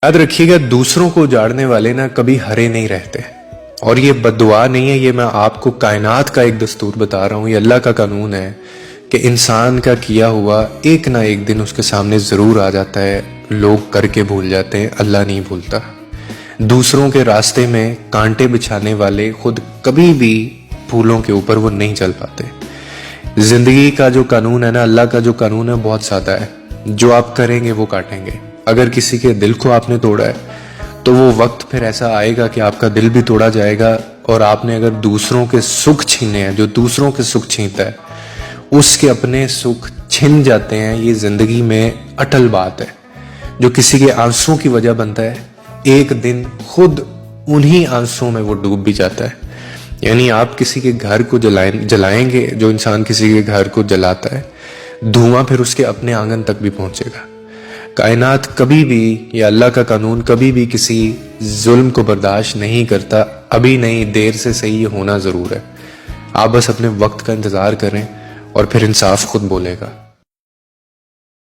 याद रखिएगा, दूसरों को उजाड़ने वाले ना कभी हरे नहीं रहते। और ये बद्दुआ नहीं है, ये मैं आपको कायनात का एक दस्तूर बता रहा हूँ। ये अल्लाह का कानून है कि इंसान का किया हुआ एक ना एक दिन उसके सामने ज़रूर आ जाता है। लोग करके भूल जाते हैं, अल्लाह नहीं भूलता। दूसरों के रास्ते में कांटे बिछाने वाले खुद कभी भी फूलों के ऊपर वो नहीं चल पाते। जिंदगी का जो कानून है ना, अल्लाह का जो कानून है, बहुत सादा है। जो आप करेंगे वो काटेंगे। अगर किसी के दिल को आपने तोड़ा है तो वो वक्त फिर ऐसा आएगा कि आपका दिल भी तोड़ा जाएगा। और आपने अगर दूसरों के सुख छीने हैं, जो दूसरों के सुख छीनता है उसके अपने सुख छिन जाते हैं। ये जिंदगी में अटल बात है। जो किसी के आंसुओं की वजह बनता है, एक दिन खुद उन्हीं आंसुओं में वो डूब भी जाता है। यानी आप किसी के घर को जलाएंगे, जो इंसान किसी के घर को जलाता है, धुआं फिर उसके अपने आंगन तक भी पहुंचेगा। कायनात कभी भी, या अल्लाह का कानून कभी भी किसी जुल्म को बर्दाश्त नहीं करता। अभी नहीं, देर से सही ये होना ज़रूर है। आप बस अपने वक्त का इंतज़ार करें और फिर इंसाफ खुद बोलेगा।